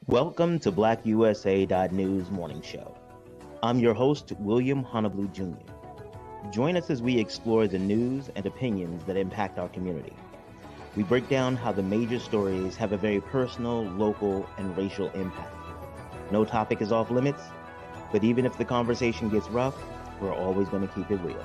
Welcome to BlackUSA.news morning show. I'm your host, William Honolulu Jr. Join us as we explore the news and opinions that impact our community. We break down how the major stories have a very personal, local, and racial impact. No topic is off limits, but even if the conversation gets rough, we're always going to keep it real.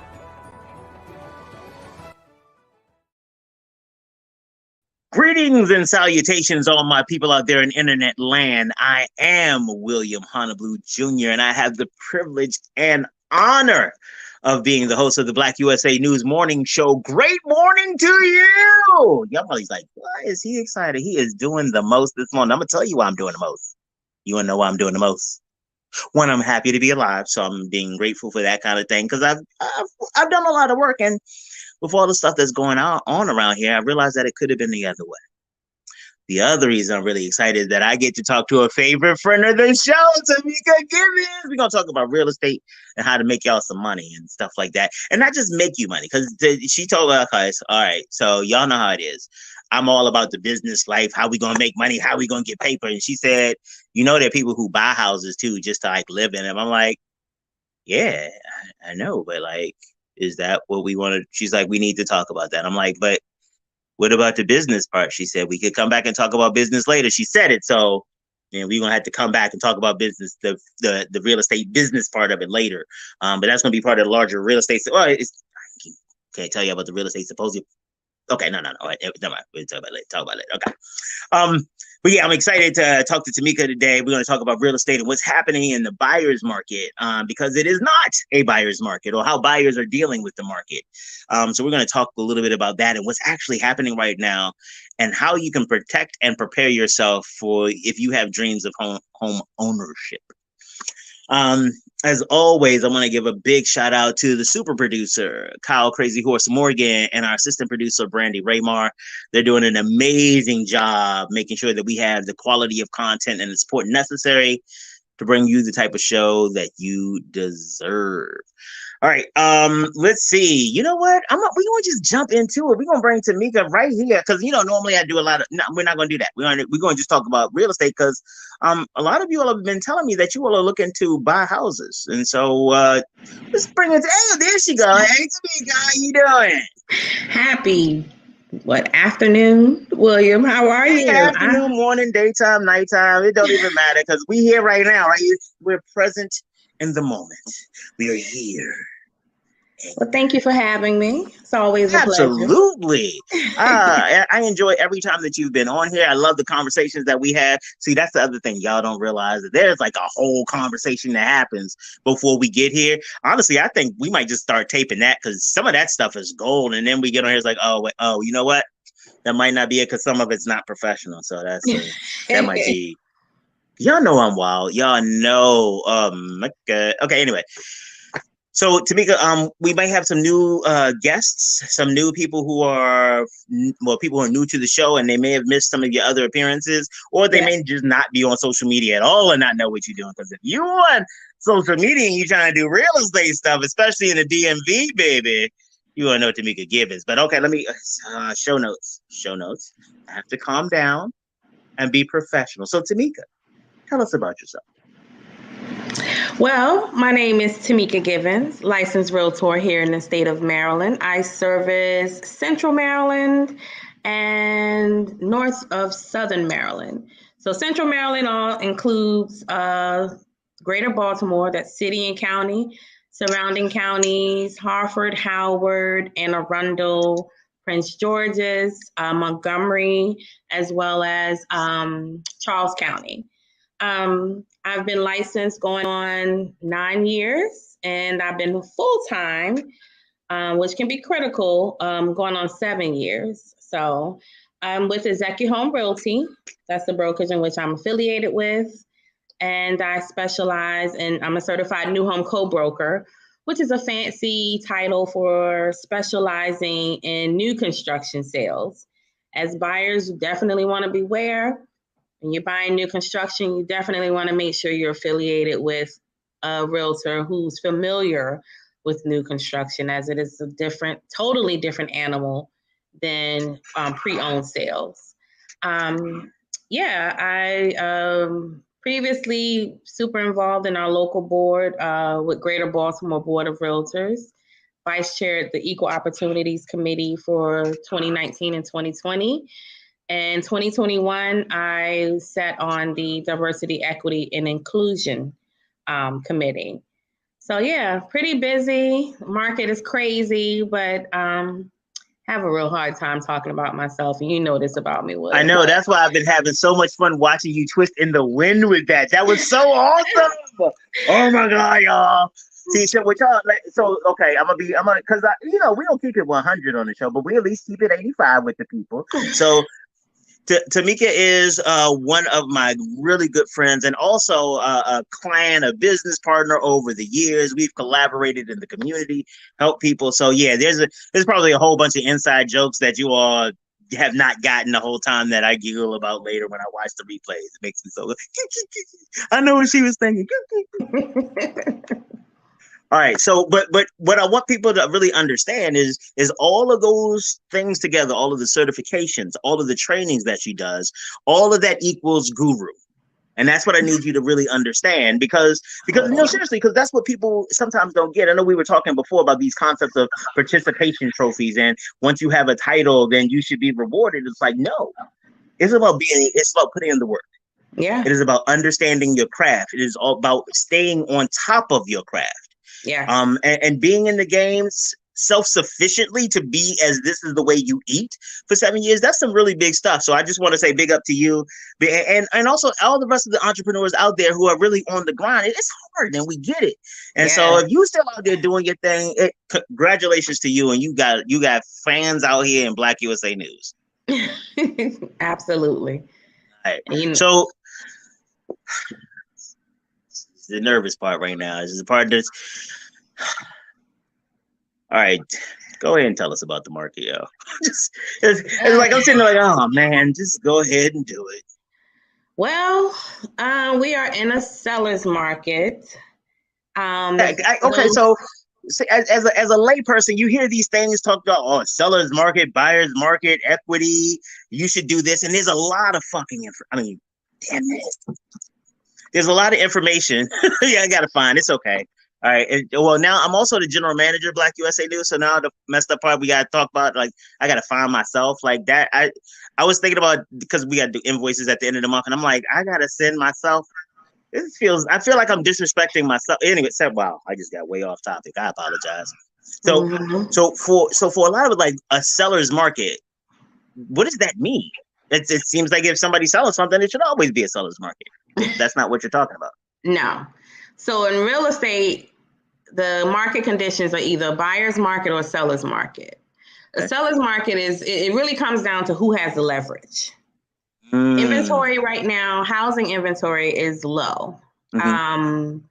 Greetings and salutations, all my people out there in internet land. I am William Honolulu Jr., and I have the privilege and honor of being the host of the Black USA News morning show. Great morning to you! Y'all probably like, why is he excited? He is doing the most this morning. I'm going to tell you why I'm doing the most. You want to know why I'm doing the most? One, I'm happy to be alive, so I'm being grateful for that kind of thing because I've done a lot of work, and with all the stuff that's going on around here, I realized that it could have been the other way. The other reason I'm really excited is that I get to talk to a favorite friend of the show, Tomeka Givens. We're going to talk about real estate and how to make y'all some money and stuff like that. And not just make you money, because she told us, okay, all right, so y'all know how it is. I'm all about the business life, how we going to make money, how we going to get paper. And she said, you know, there are people who buy houses too, just to like live in them. I'm like, yeah, I know, but like, is that what we want to? She's like, we need to talk about that. I'm like, but what about the business part? She said, we could come back and talk about business later. She said it. So, and we're going to have to come back and talk about business, the real estate business part of it later. But that's going to be part of the larger real estate. Well, I can't tell you about the real estate symposium. Okay, no. All right, never mind. We'll talk about it later. Okay. But yeah, I'm excited to talk to Tomeka today. We're going to talk about real estate and what's happening in the buyer's market because it is not a buyer's market, or how buyers are dealing with the market. So we're going to talk a little bit about that and what's actually happening right now and how you can protect and prepare yourself for if you have dreams of home ownership. As always, I want to give a big shout out to the super producer, Kyle Crazy Horse Morgan, and our assistant producer, Brandy Raymar. They're doing an amazing job making sure that we have the quality of content and the support necessary to bring you the type of show that you deserve. All right, let's see. You know what? We're gonna just jump into it. We're gonna bring Tomeka right here because normally I do a lot of. No, we're not gonna do that. We're gonna just talk about real estate because a lot of you all have been telling me that you all are looking to buy houses, and so let's bring it. Oh, there she go. Hey, Tomeka, how you doing? Happy afternoon, William? How are you? Afternoon, morning, daytime, nighttime. It don't even matter because we here right now, right? We're present in the moment. We are here. Well, thank you for having me. It's always a pleasure. Absolutely. I enjoy every time that you've been on here. I love the conversations that we have. See, that's the other thing y'all don't realize, that there's like a whole conversation that happens before we get here. Honestly, I think we might just start taping that because some of that stuff is gold. And then we get on here, it's like, you know what? That might not be it because some of it's not professional. So that might be. Y'all know I'm wild. Y'all know. Okay, anyway. So, Tomeka, we might have some new guests, some new people who are new to the show, and they may have missed some of your other appearances, or they may just not be on social media at all and not know what you're doing. Because if you're on social media and you're trying to do real estate stuff, especially in the DMV, baby, you want to know Tomeka Givens. But okay, let me show notes. I have to calm down and be professional. So, Tomeka, tell us about yourself. Well, my name is Tomeka Givens, licensed Realtor here in the state of Maryland. I service Central Maryland and north of Southern Maryland. So Central Maryland all includes Greater Baltimore, that's city and county, surrounding counties, Harford, Howard, Anne Arundel, Prince George's, Montgomery, as well as Charles County. I've been licensed going on 9 years, and I've been full-time, which can be critical, going on 7 years. So I'm with Executive Home Realty. That's the brokerage in which I'm affiliated with. And I specialize in, I'm a certified new home co-broker, which is a fancy title for specializing in new construction sales. As buyers, you definitely want to beware. When you're buying new construction, you definitely want to make sure you're affiliated with a realtor who's familiar with new construction, as it is a totally different animal than pre-owned sales. Yeah, I previously super involved in our local board with Greater Baltimore Board of Realtors. Vice chaired the Equal Opportunities Committee for 2019 and 2020. And 2021, I sat on the Diversity, Equity, and Inclusion Committee. So yeah, pretty busy. Market is crazy, but have a real hard time talking about myself. And you know this about me, I William. know. That's why I've been having so much fun watching you twist in the wind with that. That was so awesome. Oh my God, y'all. See, so with y'all, like, so okay, because we don't keep it 100 on the show, but we at least keep it 85 with the people. So Tomeka is one of my really good friends and also a client, a business partner over the years. We've collaborated in the community, helped people. So yeah, there's probably a whole bunch of inside jokes that you all have not gotten the whole time that I giggle about later when I watch the replays. It makes me so I know what she was thinking. All right. So, but what I want people to really understand is all of those things together, all of the certifications, all of the trainings that she does, all of that equals guru. And that's what I need you to really understand because seriously, because that's what people sometimes don't get. I know we were talking before about these concepts of participation trophies, and once you have a title, then you should be rewarded. It's like, no, it's about putting in the work. Yeah. It is about understanding your craft. It is all about staying on top of your craft. Yeah. And being in the games self-sufficiently to be as this is the way you eat for 7 years, that's some really big stuff. So I just want to say big up to you and also all the rest of the entrepreneurs out there who are really on the grind. It's hard and we get it. And so if you still out there doing your thing, congratulations to you. And you got fans out here in BlackUSA.news. Absolutely. All right. So the nervous part right now is the part that's all right. Go ahead and tell us about the market, yo. It's like I'm sitting there like, oh man, just go ahead and do it. Well, we are in a seller's market. Okay, so as a layperson, you hear these things talked about, seller's market, buyer's market, equity. You should do this, and there's a lot of fucking damn it. There's a lot of information. Yeah, I gotta find. It's okay. All right. Well, now I'm also the general manager of BlackUSA.news. So now the messed up part we gotta talk about, like, I gotta find myself like that. I was thinking about because we gotta do invoices at the end of the month, and I'm like, I gotta send myself. I feel like I'm disrespecting myself. Anyway, wow, I just got way off topic. I apologize. So for a lot of it, like a seller's market, what does that mean? It seems like if somebody's selling something, it should always be a seller's market. That's not what you're talking about. No. So in real estate, the market conditions are either a buyer's market or a seller's market. A seller's market it really comes down to who has the leverage. Inventory right now, housing inventory is low. And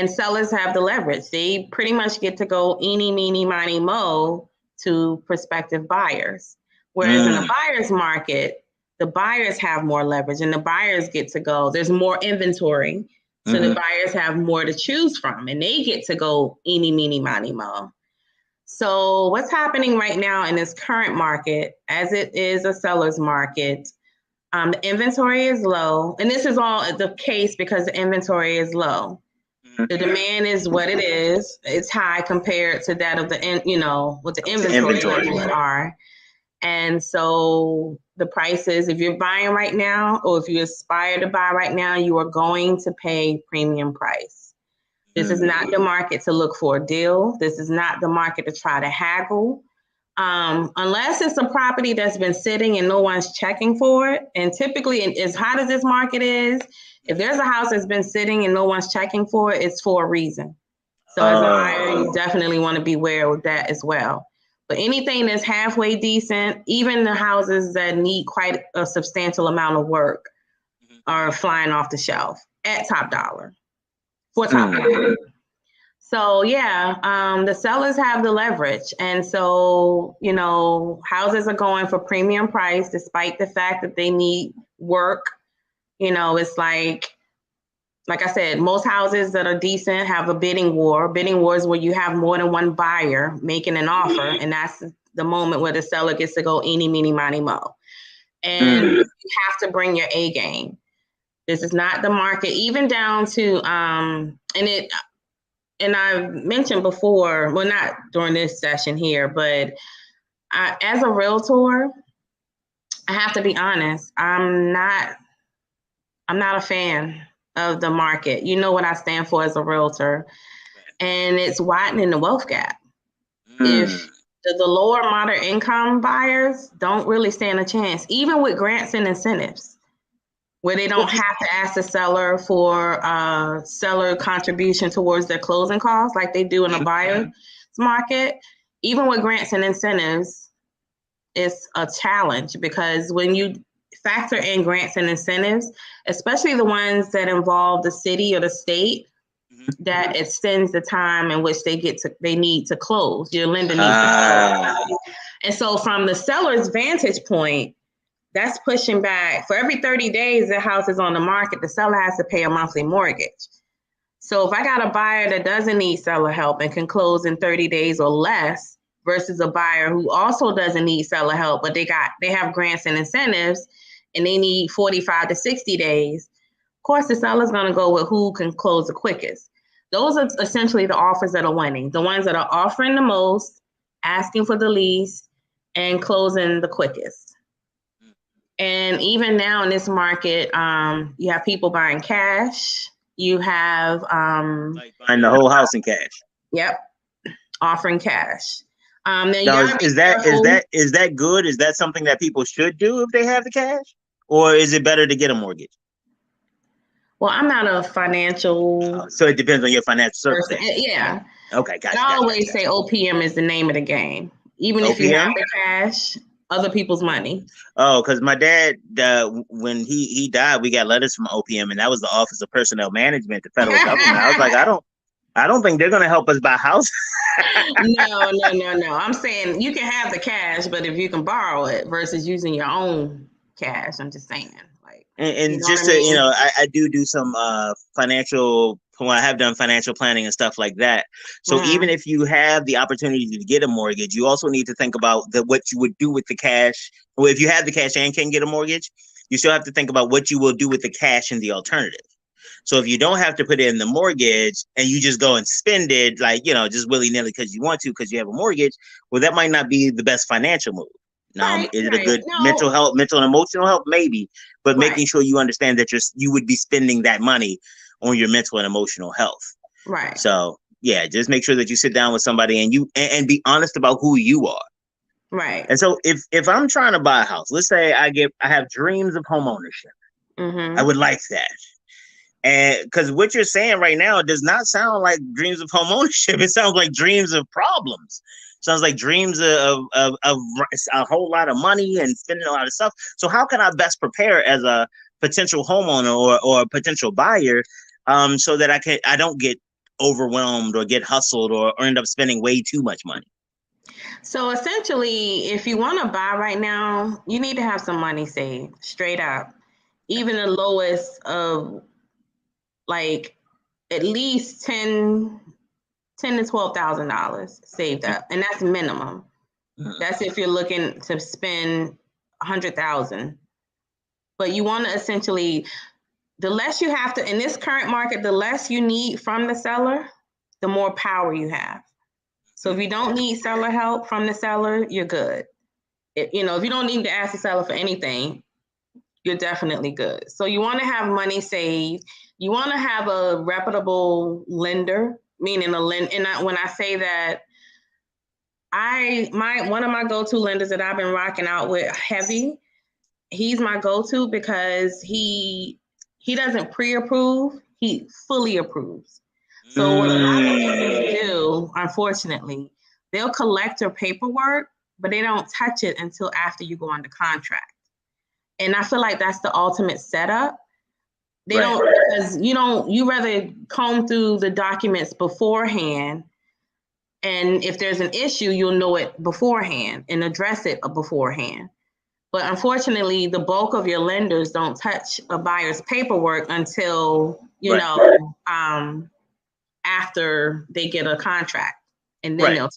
sellers have the leverage. They pretty much get to go eeny, meeny, miny, mo to prospective buyers. Whereas in a buyer's market, the buyers have more leverage and the buyers get to go. There's more inventory. So the buyers have more to choose from and they get to go eeny, meeny, miny, mo. So what's happening right now in this current market, as it is a seller's market, the inventory is low. And this is all the case because the inventory is low. The demand is what it is. It's high compared to that of what the inventory levels are. And so the prices, if you're buying right now, or if you aspire to buy right now, you are going to pay premium price. This is not the market to look for a deal. This is not the market to try to haggle. Unless it's a property that's been sitting and no one's checking for it. And typically, as hot as this market is, if there's a house that's been sitting and no one's checking for it, it's for a reason. So as a buyer, you definitely want to be aware of that as well. But anything that's halfway decent, even the houses that need quite a substantial amount of work are flying off the shelf at top dollar. For top dollar. So the sellers have the leverage. And so, houses are going for premium price despite the fact that they need work. It's like I said, most houses that are decent have a bidding war. Bidding war is where you have more than one buyer making an offer. And that's the moment where the seller gets to go eeny, meeny, miny, mo. and you have to bring your A game. This is not the market, even down to and I've mentioned before, well, not during this session here, but as a realtor, I have to be honest, I'm not a fan of the market. You know what I stand for as a realtor, and it's widening the wealth gap. If the lower moderate income buyers don't really stand a chance, even with grants and incentives, where they don't have to ask the seller for seller contribution towards their closing costs like they do in a buyer's market. Even with grants and incentives, it's a challenge, because when you factor in grants and incentives, especially the ones that involve the city or the state, that extends the time in which they need to close. Your lender needs to close. And so from the seller's vantage point, that's pushing back. For every 30 days the house is on the market, the seller has to pay a monthly mortgage. So if I got a buyer that doesn't need seller help and can close in 30 days or less, versus a buyer who also doesn't need seller help, but they have grants and incentives and they need 45 to 60 days, of course the seller's going to go with who can close the quickest. Those are essentially the offers that are winning, the ones that are offering the most, asking for the least, and closing the quickest. And even now in this market, you have people buying cash. You have like buying the whole house in cash. Yep, offering cash. Now, is that good? Is that something that people should do if they have the cash, or is it better to get a mortgage? Well, I'm not a financial. So it depends on your financial circumstances. Yeah. Okay, gotcha. I always say OPM is the name of the game. Even if you have the cash, other people's money. Oh, because my dad, when he died, we got letters from OPM, and that was the Office of Personnel Management, the federal government. I was like, I don't think they're going to help us buy houses. No. I'm saying you can have the cash, but if you can borrow it versus using your own cash, I'm just saying. And just to, I do some financial, well, I have done financial planning and stuff like that. So even if you have the opportunity to get a mortgage, you also need to think about what you would do with the cash. Or if you have the cash and can get a mortgage, you still have to think about what you will do with the cash and the alternative. So if you don't have to put it in the mortgage and you just go and spend it, just willy-nilly because you want to, because you have a mortgage, well, that might not be the best financial move. Now, is it a good mental and emotional help? Maybe, but making sure you understand that you would be spending that money on your mental and emotional health. Right. So yeah, just make sure that you sit down with somebody and be honest about who you are. Right. And so if I'm trying to buy a house, let's say I have dreams of home ownership. I would like that. And because what you're saying right now does not sound like dreams of home ownership. It sounds like dreams of problems. Sounds like dreams of a whole lot of money and spending a lot of stuff. So how can I best prepare as a potential homeowner or a potential buyer, so that I don't get overwhelmed or get hustled or end up spending way too much money? So essentially, if you want to buy right now, you need to have some money saved, straight up. Even the lowest of at least $10,000 to $12,000 saved up, and that's minimum. That's if you're looking to spend $100,000. But you want to essentially, the less you have to in this current market, the less you need from the seller, the more power you have. So if you don't need seller help from the seller, you're good. If you don't need to ask the seller for anything, you're definitely good. So you want to have money saved. You want to have a reputable lender, meaning and when I say that, one of my go-to lenders that I've been rocking out with heavy, he's my go-to because he doesn't pre-approve, he fully approves. So what a lot of lenders do, unfortunately, they'll collect your paperwork, but they don't touch it until after you go under contract. And I feel like that's the ultimate setup. They don't, because you rather comb through the documents beforehand. And if there's an issue, you'll know it beforehand and address it beforehand. But unfortunately, the bulk of your lenders don't touch a buyer's paperwork until, after they get a contract. And then they'll.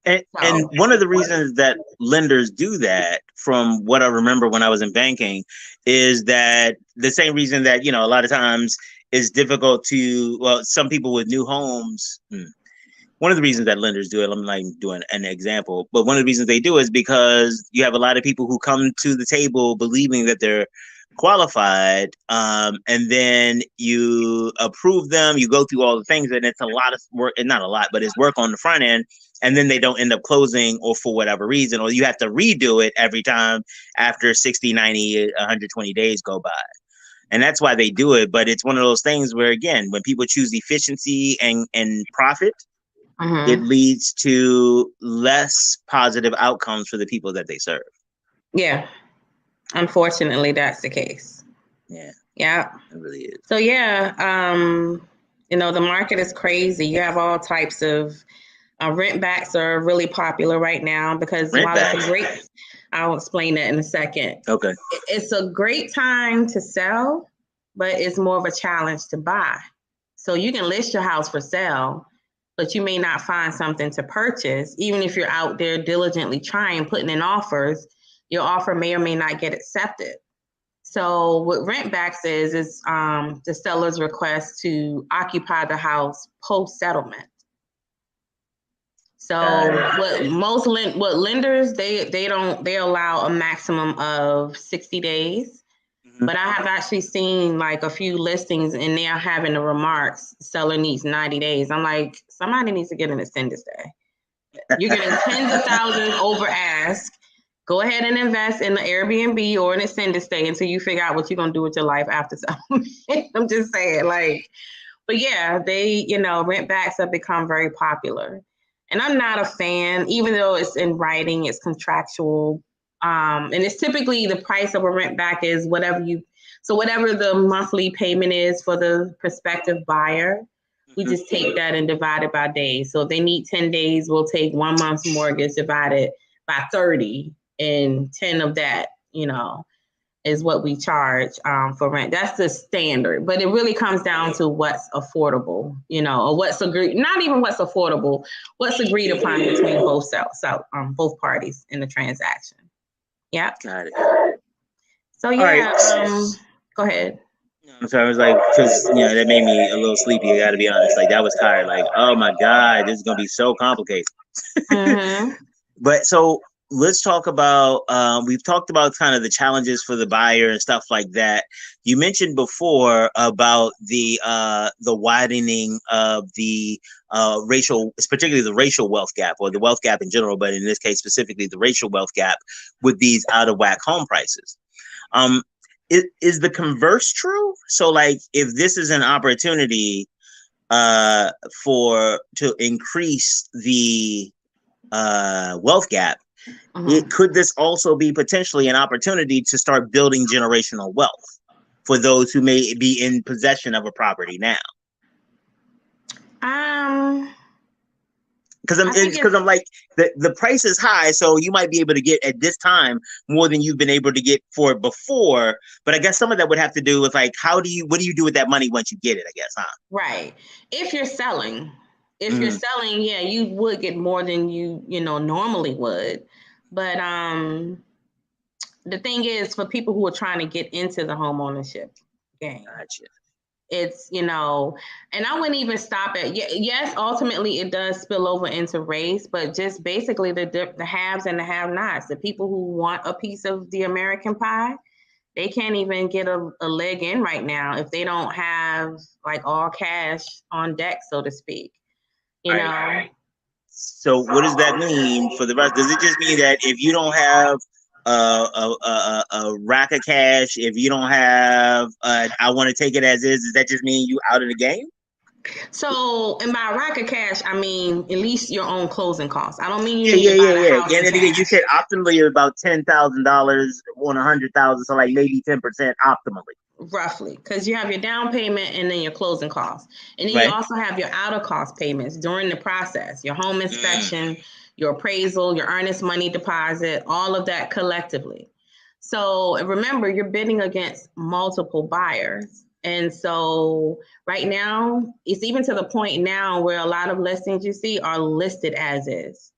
And So, one of the reasons that lenders do that, from what I remember when I was in banking, is that the same reason that, a lot of times it's difficult to, well, some people with new homes. One of the reasons that lenders do it, I'm not doing an example, but one of the reasons they do it is because you have a lot of people who come to the table believing that they're qualified, and then you approve them, you go through all the things, and it's a lot of work, and not a lot, but it's work on the front end, and then they don't end up closing, or for whatever reason, or you have to redo it every time after 60, 90, 120 days go by. And that's why they do it. But it's one of those things where, again, when people choose efficiency and profit, it leads to less positive outcomes for the people that they serve. yeah, unfortunately, that's the case. Yeah, it really is. So yeah, the market is crazy. You have all types of rent backs are really popular right now because while it's a great, I'll explain that in a second. Okay. It's a great time to sell, but it's more of a challenge to buy. So you can list your house for sale, but you may not find something to purchase. Even if you're out there diligently trying, putting in offers, your offer may or may not get accepted. So what rent backs is the seller's request to occupy the house post settlement. So what lenders they allow a maximum of 60 days. But I have actually seen like a few listings and they're having the remarks, seller needs 90 days. I'm like, somebody needs to get an extended stay. You're getting tens of thousands over ask. Go ahead and invest in the Airbnb or an extended stay until you figure out what you're going to do with your life after settlement. I'm just saying, but yeah, rent backs have become very popular. And I'm not a fan, even though it's in writing, it's contractual. And it's typically the price of a rent back is whatever the monthly payment is for the prospective buyer. We just take that and divide it by days. So if they need 10 days, we'll take 1 month's mortgage divided by 30, and 10 of that, is what we charge for rent. That's the standard, but it really comes down to what's affordable, or what's agreed, not even what's affordable, what's agreed upon between both parties in the transaction. Yeah. Got it. So yeah, go ahead. So I was like, because that made me a little sleepy. I got to be honest. Like that was tired. Like, oh my god, this is gonna be so complicated. But so let's talk about. We've talked about kind of the challenges for the buyer and stuff like that. You mentioned before about the widening of the racial, particularly the racial wealth gap, or the wealth gap in general, but in this case specifically the racial wealth gap with these out of whack home prices. Is the converse true? So like if this is an opportunity to increase the wealth gap, could this also be potentially an opportunity to start building generational wealth for those who may be in possession of a property now? Because I'm like, the price is high, so you might be able to get at this time more than you've been able to get for it before. But I guess some of that would have to do with like, what do you do with that money once you get it? I guess, huh? Right. If you're selling, yeah, you would get more than you normally would. But the thing is, for people who are trying to get into the home ownership game, gotcha. It's, and I wouldn't even stop at, yes, ultimately it does spill over into race, but just basically the haves and the have-nots, the people who want a piece of the American pie, they can't even get a leg in right now if they don't have like all cash on deck, so to speak, know? So what does that mean for the rest? Does it just mean that if you don't have a rack of cash, if you don't have I want to take it as is, does that just mean you out of the game? So, and by rack of cash, I mean at least your own closing costs. I don't mean you Yeah. And again, you said optimally about $10,000 on $100,000, so like maybe 10% optimally. Roughly, because you have your down payment and then your closing costs, and then you also have your out of cost payments during the process, your home inspection, your appraisal, your earnest money deposit, all of that collectively. So remember, you're bidding against multiple buyers. And so right now, it's even to the point now where a lot of listings you see are listed as is.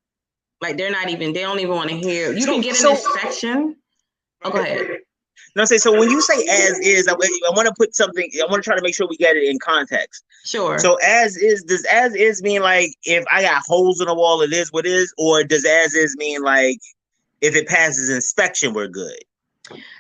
Like they don't even want to hear. You can get an inspection. Oh, go ahead. No, so when you say as is, I want to put something. I want to try to make sure we get it in context. Sure. So as is, does as is mean like if I got holes in the wall, it is what it is, or does as is mean like if it passes inspection, we're good?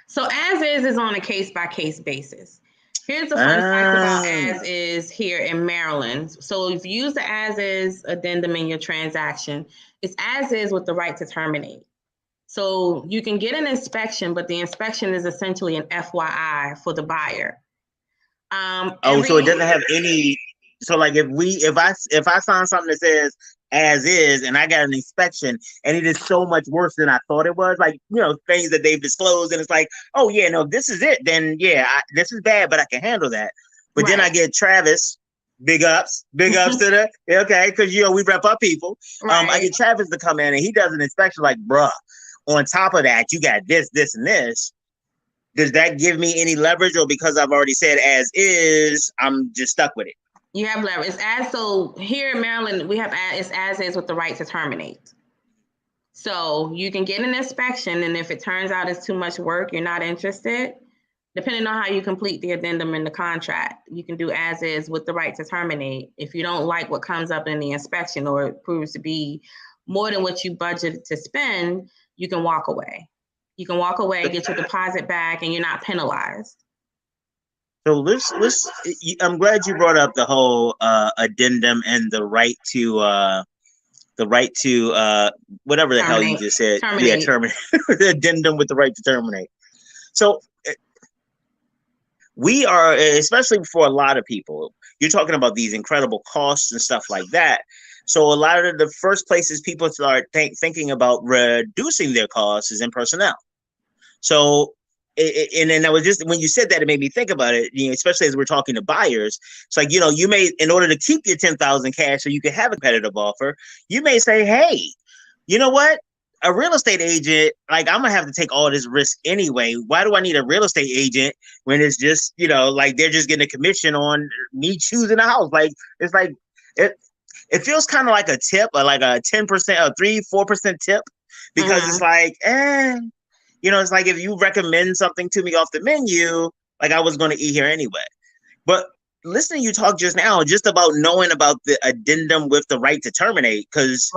So as is on a case by case basis. Here's the fun fact about as is here in Maryland. So if you use the as is addendum in your transaction, it's as is with the right to terminate. So you can get an inspection, but the inspection is essentially an FYI for the buyer. So it doesn't have any. So like if I sign something that says as is and I got an inspection and it is so much worse than I thought it was, like things that they've disclosed and it's like, oh yeah, no, this is it. Then yeah, this is bad, but I can handle that. But then I get Travis. Big ups to the okay, because we rep up people. Right. I get Travis to come in and he does an inspection like, bruh. On top of that, you got this, and this. Does that give me any leverage, or because I've already said as is, I'm just stuck with it? You have leverage. So here in Maryland, we have it's as is with the right to terminate. So you can get an inspection, and if it turns out it's too much work, you're not interested, depending on how you complete the addendum in the contract, you can do as is with the right to terminate. If you don't like what comes up in the inspection or it proves to be more than what you budgeted to spend, you can walk away. You can walk away, get your deposit back, and you're not penalized. So let's. I'm glad you brought up the whole addendum and the right to whatever the hell you just said. Terminate. Yeah, terminate. The addendum with the right to terminate. So we are, especially for a lot of people, you're talking about these incredible costs and stuff like that. So a lot of the first places people start thinking about reducing their costs is in personnel. So, and then I was just, when you said that, it made me think about it, especially as we're talking to buyers. It's like, you may, in order to keep your 10,000 cash so you can have a competitive offer, you may say, hey, you know what? A real estate agent, like I'm going to have to take all this risk anyway. Why do I need a real estate agent when it's just, like they're just getting a commission on me choosing a house? Like, it's like, it feels kind of like a tip, or like a 10% or 3-4% tip, because it's like, it's like if you recommend something to me off the menu, like I was going to eat here anyway. But listening to you talk just now, just about knowing about the addendum with the right to terminate, because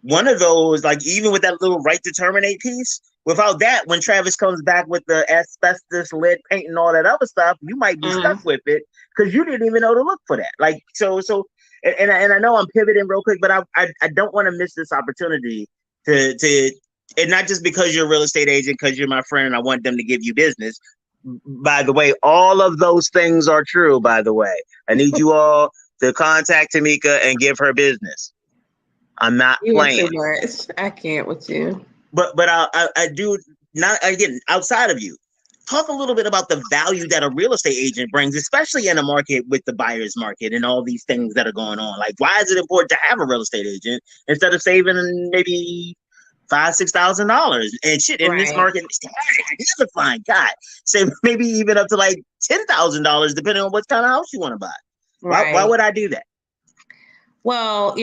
one of those, like even with that little right to terminate piece, without that, when Travis comes back with the asbestos lead paint and all that other stuff, you might be stuck with it because you didn't even know to look for that. Like, so. And I know I'm pivoting real quick, but I don't want to miss this opportunity to and not just because you're a real estate agent, because you're my friend and I want them to give you business. By the way, all of those things are true, by the way. I need you all to contact Tomeka and give her business. I'm not playing. Too much. I can't with you. But I do, not again, outside of you. Talk a little bit about the value that a real estate agent brings, especially in a market with the buyer's market and all these things that are going on. Like, why is it important to have a real estate agent instead of saving maybe $5,000-$6,000 and shit in this market? I never find God save maybe even up to like $10,000 depending on what kind of house you want to buy. Why would I do that? Well,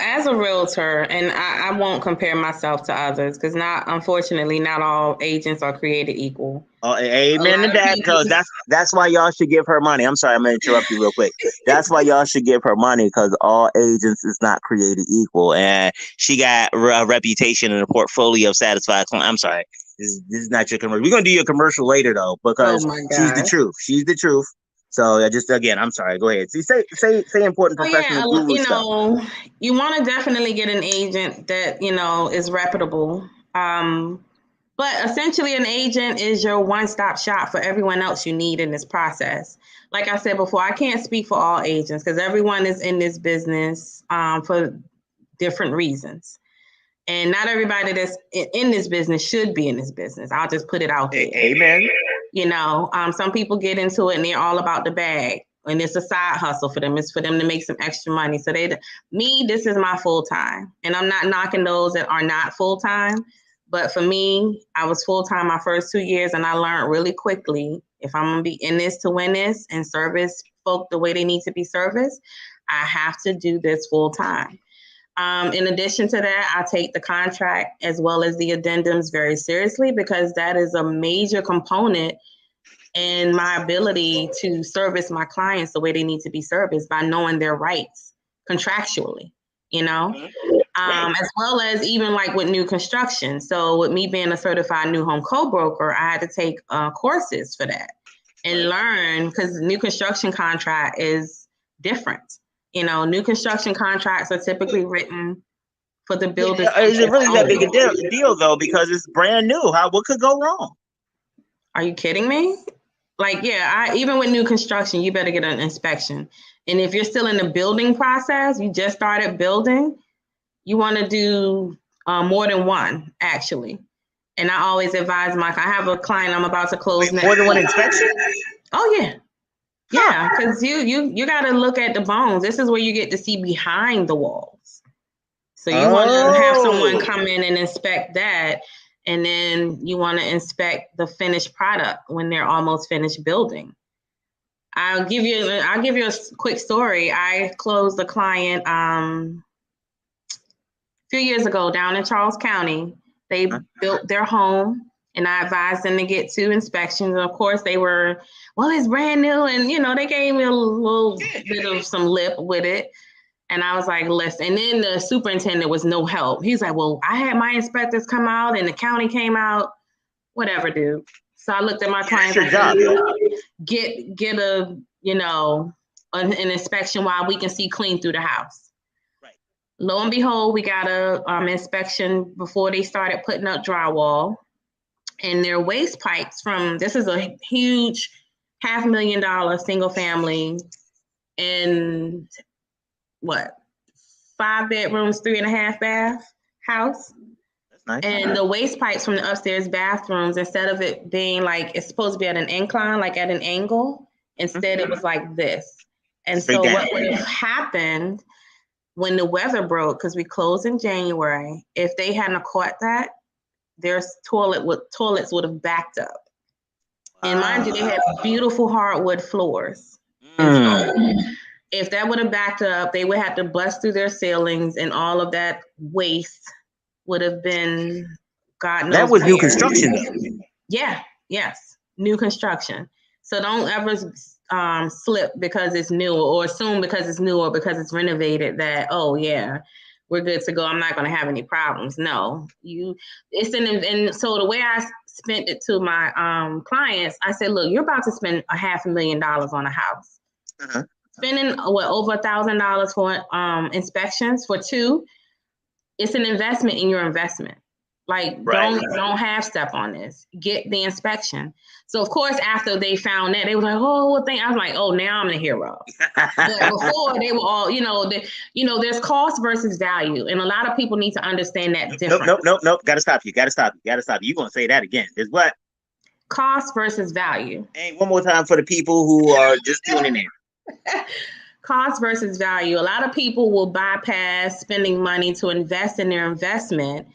as a realtor, and I won't compare myself to others because unfortunately, not all agents are created equal. Oh, amen to that, because that's why y'all should give her money. I'm sorry, I'm going to interrupt you real quick. That's why y'all should give her money, because all agents is not created equal. And she got a reputation and a portfolio of satisfied clients. I'm sorry. This is not your commercial. We're going to do your commercial later, though, because she's the truth. She's the truth. So again, I'm sorry. Go ahead. See, say important professional guru stuff. You want to definitely get an agent that is reputable. But essentially, an agent is your one-stop shop for everyone else you need in this process. Like I said before, I can't speak for all agents because everyone is in this business for different reasons. And not everybody that's in this business should be in this business. I'll just put it out there. Amen. Some people get into it and they're all about the bag. And it's a side hustle for them. It's for them to make some extra money. So this is my full time. And I'm not knocking those that are not full time. But for me, I was full time my first 2 years, and I learned really quickly, if I'm gonna be in this to win this and service folk the way they need to be serviced, I have to do this full time. In addition to that, I take the contract as well as the addendums very seriously because that is a major component in my ability to service my clients the way they need to be serviced by knowing their rights contractually, as well as even like with new construction. So with me being a certified new home co-broker, I had to take courses for that and learn because new construction contract is different. New construction contracts are typically written for the builders. Is it really that big a deal though? Because it's brand new. What could go wrong? Are you kidding me? Like, even with new construction, you better get an inspection. And if you're still in the building process, you just started building, you want to do more than one, actually. And I always advise I have a client I'm about to close next. More than one inspection? Oh, yeah. Yeah, because you got to look at the bones. This is where you get to see behind the walls. So you want to have someone come in and inspect that. And then you want to inspect the finished product when they're almost finished building. I'll give you a quick story. I closed a client a few years ago down in Charles County. They built their home and I advised them to get 2 inspections. And of course they were, well, it's brand new. And, they gave me a little bit of some lip with it. And I was like, listen, and then the superintendent was no help. He's like, well, I had my inspectors come out and the county came out, whatever, dude. So I looked at my client. That's your job. Get a, an inspection while we can see clean through the house. Right. Lo and behold, we got a inspection before they started putting up drywall. And their waste pipes this is a huge $500,000 single family and 5 bedrooms, 3.5 bath house. That's nice. And the waste pipes from the upstairs bathrooms, instead of it being like it's supposed to be at an incline, like at an angle, instead it was like this. And so what would have happened when the weather broke, because we closed in January, if they hadn't caught that, their toilets would have backed up. And mind you, they had beautiful hardwood floors. If that would have backed up, they would have to bust through their ceilings and all of that waste would have been, God knows. That was new construction though. Yeah, yes, new construction. So don't ever slip because it's new or assume because it's new or because it's renovated that, oh yeah, we're good to go. I'm not going to have any problems. No, and so the way I spent it to my clients, I said, look, you're about to spend $500,000 on a house. Spending over $1,000 for inspections for 2, it's an investment in your investment. Like don't half step on this. Get the inspection. So of course, after they found that, they were like, "Oh, what thing?" I was like, "Oh, now I'm the hero." But before they were all, there's cost versus value, and a lot of people need to understand that difference. Nope. Got to stop you. You're gonna say that again. There's what? Cost versus value. Hey, one more time for the people who are just tuning in. Cost versus value. A lot of people will bypass spending money to invest in their investment,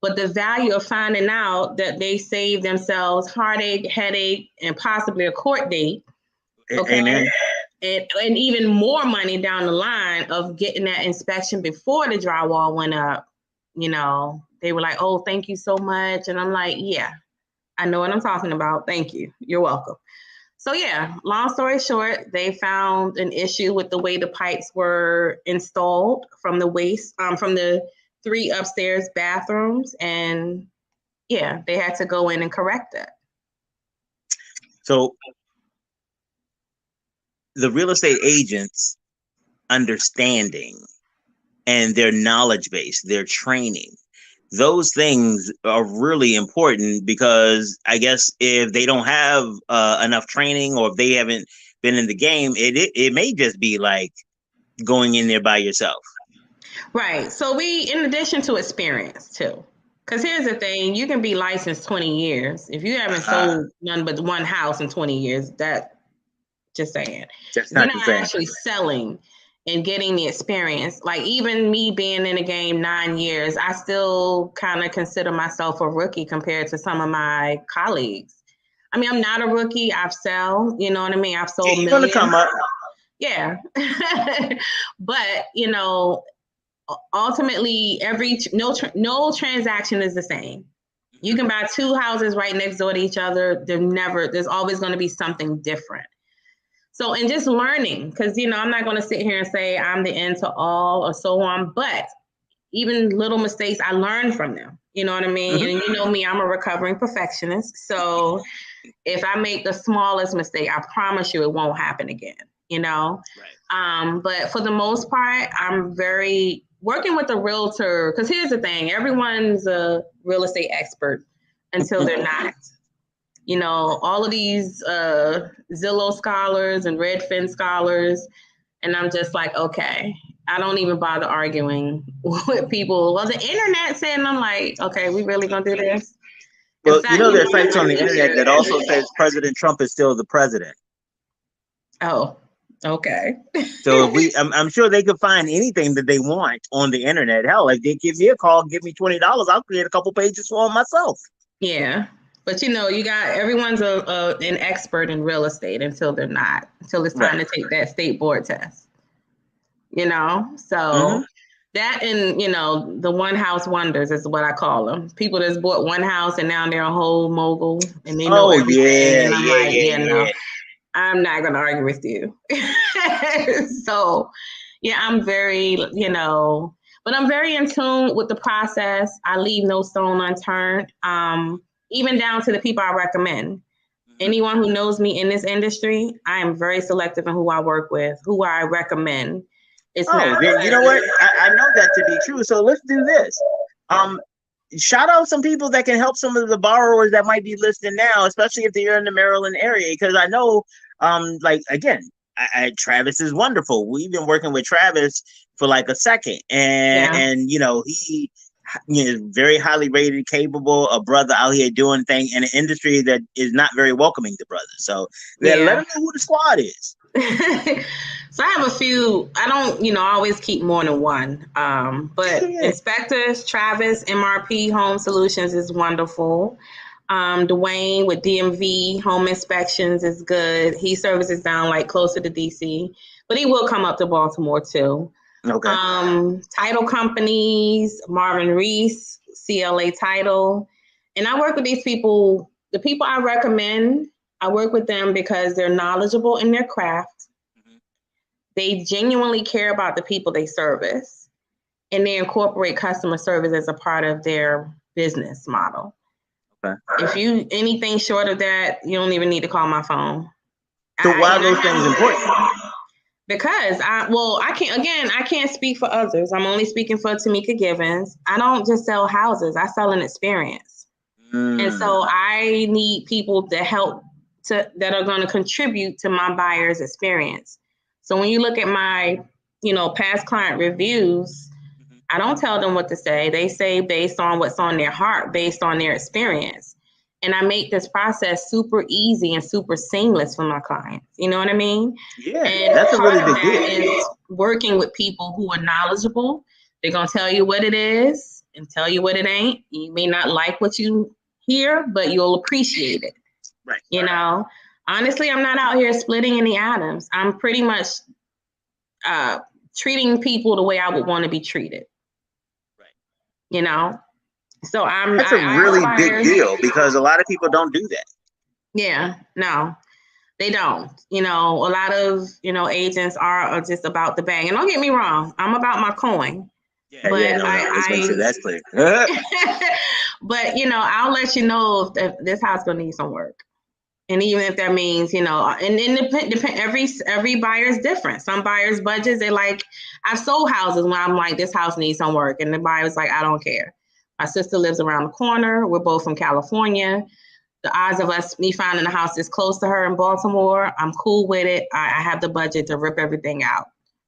but the value of finding out that they save themselves heartache, headache, and possibly a court date. Okay. Amen. And even more money down the line of getting that inspection before the drywall went up. They were like, "Oh, thank you so much." And I'm like, "Yeah, I know what I'm talking about. Thank you. You're welcome." So yeah, long story short, they found an issue with the way the pipes were installed from the 3 upstairs bathrooms. And yeah, they had to go in and correct that. So the real estate agents understanding and their knowledge base, their training, those things are really important because I guess if they don't have enough training or if they haven't been in the game, it may just be like going in there by yourself. Right. So in addition to experience too, because here's the thing, you can be licensed 20 years. If you haven't sold none but one house in 20 years, just saying. That's not You're not actually selling and getting the experience. Like even me being in the game 9 years, I still kind of consider myself a rookie compared to some of my colleagues. I mean, I'm not a rookie. I've sold, you know what I mean? I've sold millions. Gonna come up. Yeah. But, ultimately no transaction is the same. You can buy two houses right next door to each other. There's always going to be something different. So, and just learning, because, I'm not going to sit here and say I'm the end to all or so on, but even little mistakes, I learn from them. You know what I mean? Mm-hmm. And you know me, I'm a recovering perfectionist. So if I make the smallest mistake, I promise you it won't happen again, Right. But for the most part, I'm very working with a realtor, because here's the thing, everyone's a real estate expert until they're not. All of these Zillow scholars and Redfin scholars, and I'm just like, okay, I don't even bother arguing with people. Well, the internet said, and I'm like, okay, we really gonna do this? Well, there's sites on the internet that also says President Trump is still the president. Oh, okay. So I'm sure they could find anything that they want on the internet. Hell, if they give me a call, give me $20, I'll create a couple pages for them myself. Yeah. But everyone's an expert in real estate until they're not, until it's time to take that state board test. So that, and the one house wonders is what I call them. People that's bought one house and now they're a whole mogul and they know everything. Yeah, and I'm no, I'm not gonna argue with you. So I'm very, but I'm very in tune with the process. I leave no stone unturned. Even down to the people I recommend. Anyone who knows me in this industry, I am very selective in who I work with, who I recommend. You know what? I know that to be true. So let's do this. Shout out some people that can help some of the borrowers that might be listening now, especially if they're in the Maryland area. Because I know, Travis is wonderful. We've been working with Travis for like a second, and he is very highly rated, capable, a brother out here doing things in an industry that is not very welcoming to brothers. So let them know who the squad is. So I have a few. I don't, always keep more than one. But Inspectors, Travis, MRP Home Solutions is wonderful. Dwayne with DMV Home Inspections is good. He services down like closer to DC, but he will come up to Baltimore too. Okay. Title companies, Marvin Reese, CLA Title. And I work with these people. The people I recommend, I work with them because they're knowledgeable in their craft. Mm-hmm. They genuinely care about the people they service, and they incorporate customer service as a part of their business model. Okay. If you anything short of that, you don't even need to call my phone. So why are those things important? Because I can't speak for others. I'm only speaking for Tomeka Givens. I don't just sell houses. I sell an experience. And so I need people to help that are going to contribute to my buyer's experience. So when you look at my, past client reviews, I don't tell them what to say. They say based on what's on their heart, based on their experience. And I make this process super easy and super seamless for my clients. You know what I mean? Yeah, and that's a really big deal. Is working with people who are knowledgeable. They're going to tell you what it is and tell you what it ain't. You may not like what you hear, but you'll appreciate it. Right. Honestly, I'm not out here splitting any atoms. I'm pretty much treating people the way I would want to be treated. Right. So that's a really big deal because a lot of people don't do that. Yeah, no, they don't. A lot of, agents are just about the bang. And don't get me wrong, I'm about my coin. Yeah, but let's make sure that's clear. But, I'll let you know if this house gonna need some work. And even if that means, and every buyer's different. Some buyers' budgets, I've sold houses when I'm like, this house needs some work. And the buyer's like, I don't care. My sister lives around the corner. We're both from California. The odds of me finding a house that's close to her in Baltimore, I'm cool with it. I have the budget to rip everything out.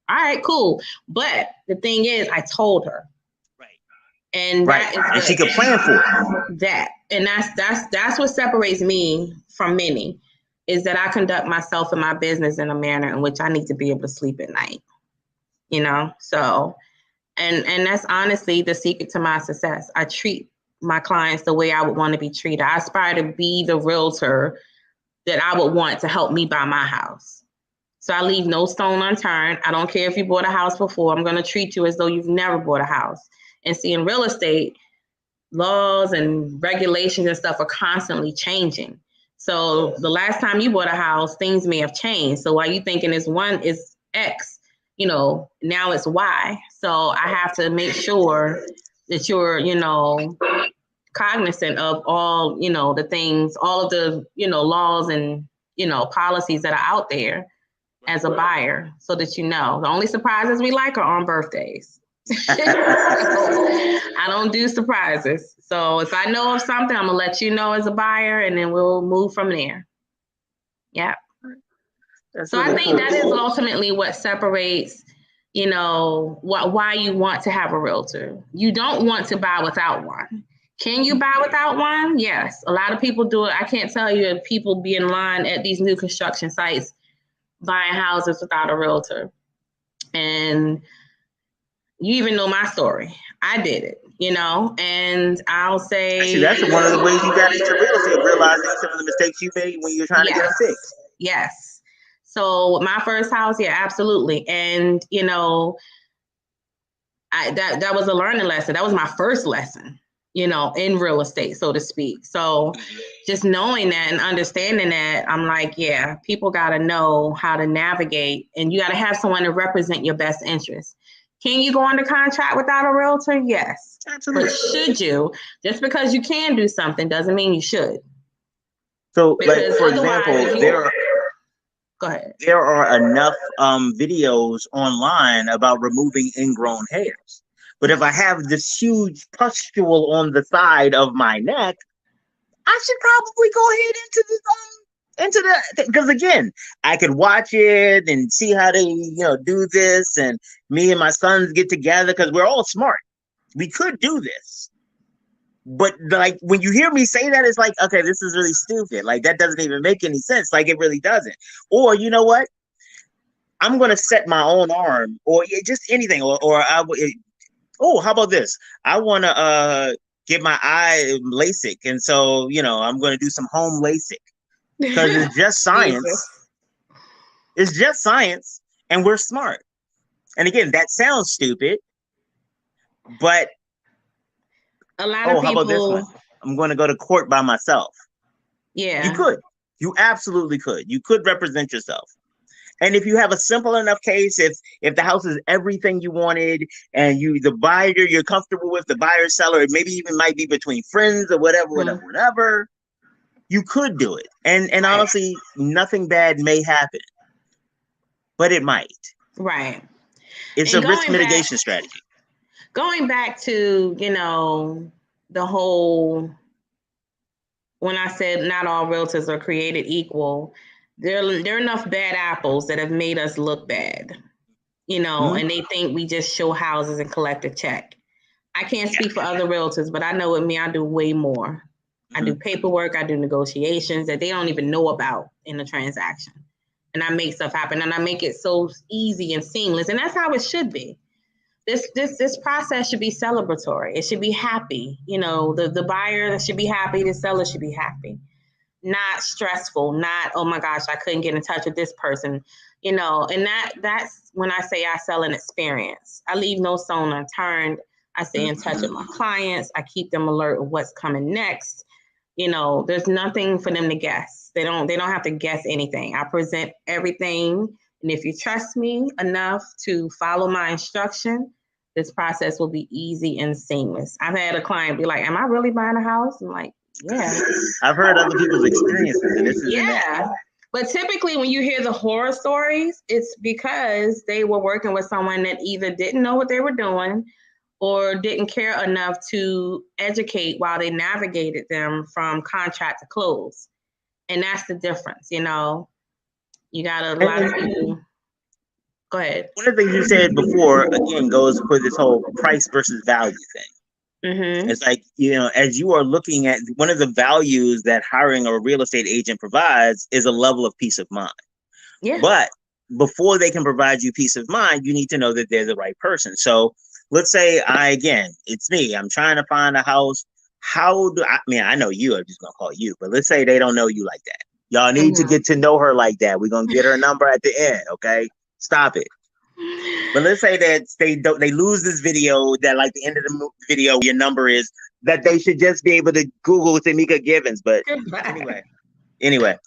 All right, cool. But the thing is, I told her. Right. And and she could plan for it. That. And that's what separates me from many, is that I conduct myself and my business in a manner in which I need to be able to sleep at night. So and that's honestly the secret to my success. I treat my clients the way I would want to be treated. I aspire to be the realtor that I would want to help me buy my house. So I leave no stone unturned. I don't care if you bought a house before. I'm going to treat you as though you've never bought a house. And see, in real estate, laws and regulations and stuff are constantly changing. So the last time you bought a house, things may have changed. So while you thinking is one is X, now it's Y. So I have to make sure that you're, cognizant of all, the things, all of the, laws and, policies that are out there as a buyer, so that the only surprises we like are on birthdays. I don't do surprises. So if I know of something, I'm gonna let you know as a buyer, and then we'll move from there. Yeah. So I think that is ultimately what separates, why you want to have a realtor. You don't want to buy without one. Can you buy without one? Yes. A lot of people do it. I can't tell you if people be in line at these new construction sites buying houses without a realtor. And you even know my story. I did it, and I'll say. Actually, that's one of the ways you got into real estate, realizing some of the mistakes you made when you were trying to get them fixed. Yes. So my first house, yeah, absolutely. And, that was a learning lesson. That was my first lesson, in real estate, so to speak. So just knowing that and understanding that, I'm like, yeah, people got to know how to navigate, and you got to have someone to represent your best interest. Can you go under contract without a realtor? Yes. Absolutely. But should you? Just because you can do something doesn't mean you should. So, like, for example, go ahead. There are enough videos online about removing ingrown hairs. But if I have this huge pustule on the side of my neck, I should probably go ahead into the because again, I could watch it and see how they do this, and me and my sons get together because we're all smart. We could do this. But like when you hear me say that, it's like, okay, this is really stupid. Like that doesn't even make any sense. Like it really doesn't. Or you know what? I'm gonna set my own arm, or just anything, or how about this? I want to get my eye LASIK, and so I'm gonna do some home LASIK because it's just science. It's just science, and we're smart. And again, that sounds stupid, but a lot of people. How about this one? I'm going to go to court by myself. Yeah. You could. You absolutely could. You could represent yourself. And if you have a simple enough case, if the house is everything you wanted, and the buyer you're comfortable with, the buyer seller, it maybe even might be between friends or whatever, you could do it. And right. Honestly, nothing bad may happen, but it might. Right. It's a risk mitigation strategy. Going back to, the whole, when I said not all realtors are created equal, there are enough bad apples that have made us look bad, and they think we just show houses and collect a check. I can't speak for other realtors, but I know with me, I do way more. I do paperwork, I do negotiations that they don't even know about in the transaction. And I make stuff happen, and I make it so easy and seamless. And that's how it should be. This process should be celebratory. It should be happy. The buyer should be happy. The seller should be happy. Not stressful. Not, oh my gosh, I couldn't get in touch with this person. And that's when I say I sell an experience. I leave no stone unturned. I stay in touch with my clients. I keep them alert of what's coming next. There's nothing for them to guess. They don't have to guess anything. I present everything. And if you trust me enough to follow my instruction, this process will be easy and seamless. I've had a client be like, am I really buying a house? I'm like, yeah. I've heard other people's experiences, and this is But typically when you hear the horror stories, it's because they were working with someone that either didn't know what they were doing or didn't care enough to educate while they navigated them from contract to close. And that's the difference, You got a lot of people. Go ahead. One of the things you said before, again, goes for this whole price versus value thing. Mm-hmm. It's like, as you are looking at one of the values that hiring a real estate agent provides is a level of peace of mind. Yeah. But before they can provide you peace of mind, you need to know that they're the right person. So let's say it's me. I'm trying to find a house. I know you, I'm just going to call you, but let's say they don't know you like that. Y'all need to get to know her like that. We're gonna get her number at the end, okay? Stop it. But let's say that they lose this video, that like the end of the video, your number is, that they should just be able to Google Tomeka Givens. But anyway.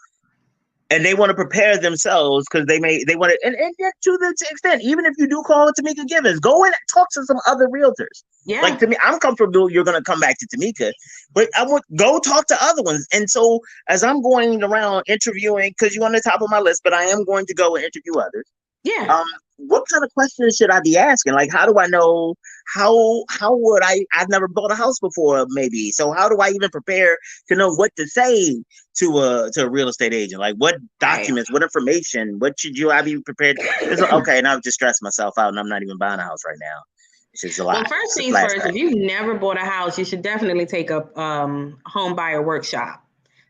And they want to prepare themselves because they want to, and to the extent, even if you do call it Tomeka Givens, go and talk to some other realtors. Yeah. Like, to me, I'm comfortable you're going to come back to Tomeka, but I would go talk to other ones. And so as I'm going around interviewing, because you're on the top of my list, but I am going to go and interview others. Yeah. What kind of questions should I be asking? Like, how do I know, how would I've never bought a house before, maybe. So how do I even prepare to know what to say to a real estate agent? Like, what documents, what information, what should I be prepared? Okay, now I've just stressed myself out and I'm not even buying a house right now. It's just a lot. Well, first things first, if you've never bought a house, you should definitely take a home buyer workshop.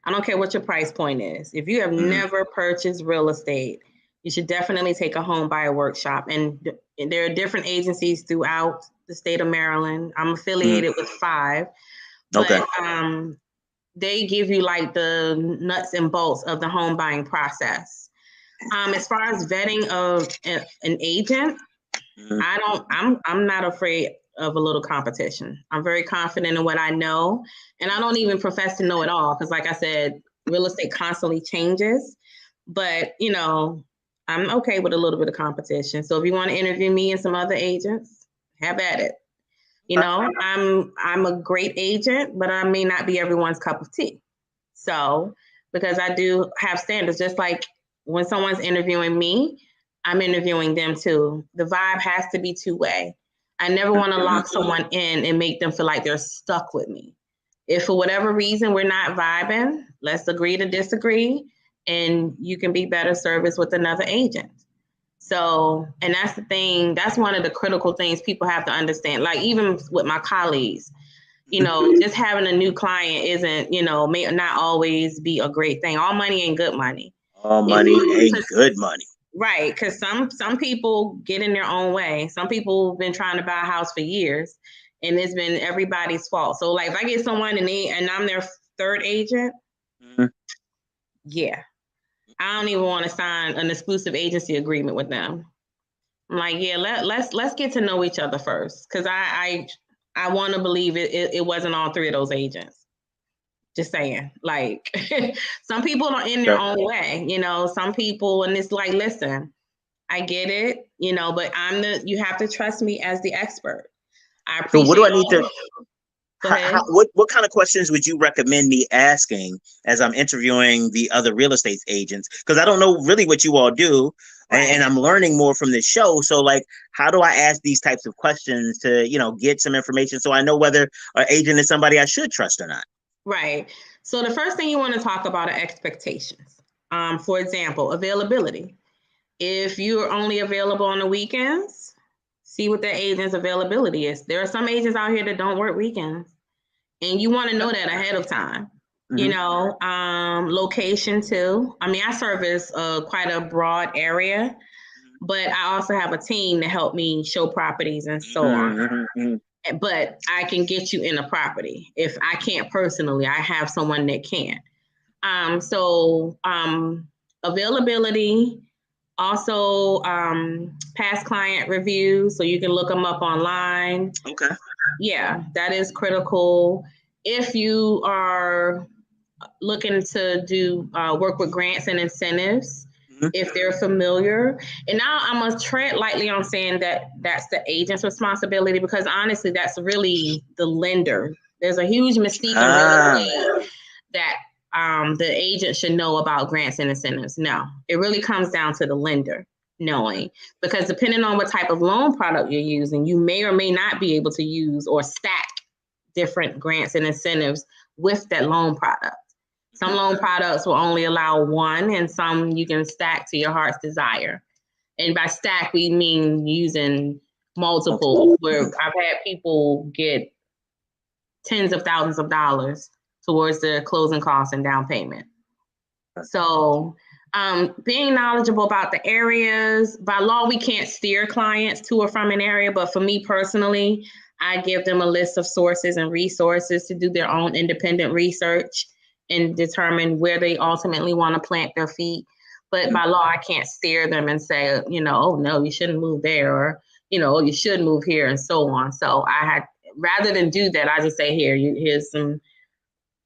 I don't care what your price point is. If you have never purchased real estate, you should definitely take a home buyer workshop. And there are different agencies throughout the state of Maryland. I'm affiliated with 5. But, okay. They give you like the nuts and bolts of the home buying process. As far as vetting of an agent, I'm not afraid of a little competition. I'm very confident in what I know. And I don't even profess to know it all. Because like I said, real estate constantly changes. But, I'm okay with a little bit of competition. So if you want to interview me and some other agents, have at it. I'm a great agent, but I may not be everyone's cup of tea. So, because I do have standards, just like when someone's interviewing me, I'm interviewing them too. The vibe has to be two-way. I never want to lock someone in and make them feel like they're stuck with me. If for whatever reason we're not vibing, let's agree to disagree. And you can be better service with another agent. So, and that's the thing, that's one of the critical things people have to understand. Like even with my colleagues, just having a new client isn't, may not always be a great thing. All money ain't good money. All money ain't good money. Right, because some people get in their own way. Some people have been trying to buy a house for years, and it's been everybody's fault. So like if I get someone and I'm their third agent, yeah. I don't even want to sign an exclusive agency agreement with them. I'm like, yeah, let's get to know each other first, because I want to believe it wasn't all 3 of those agents. Just saying, like some people are in their own way, some people, and it's like, listen, I get it, but you have to trust me as the expert. I appreciate. So what do I need to? What kind of questions would you recommend me asking as I'm interviewing the other real estate agents? Because I don't know really what you all do, and I'm learning more from this show. So like, how do I ask these types of questions to, get some information so I know whether an agent is somebody I should trust or not? Right. So the first thing you want to talk about are expectations. For example, availability. If you're only available on the weekends, see what the agent's availability is. There are some agents out here that don't work weekends, and you want to know that ahead of time. Location too. I mean, I service quite a broad area, but I also have a team to help me show properties and so on. But I can get you in a property. If I can't personally, I have someone that can. Availability. Also, past client reviews, so you can look them up online. Okay. Yeah, that is critical. If you are looking to do work with grants and incentives, if they're familiar. And now I must tread lightly on saying that that's the agent's responsibility, because honestly, that's really the lender. There's a huge mystique in real estate that the agent should know about grants and incentives. No, it really comes down to the lender knowing, because depending on what type of loan product you're using, you may or may not be able to use or stack different grants and incentives with that loan product. Some loan products will only allow one, and some you can stack to your heart's desire. And by stack, we mean using multiple, where I've had people get tens of thousands of dollars towards their closing costs and down payment. So being knowledgeable about the areas. By law, we can't steer clients to or from an area, but for me personally, I give them a list of sources and resources to do their own independent research. and determine where they ultimately want to plant their feet. But by law, I can't steer them and say, oh, no, you shouldn't move there, or, you should move here, and so on. So rather than do that, I just say, here's some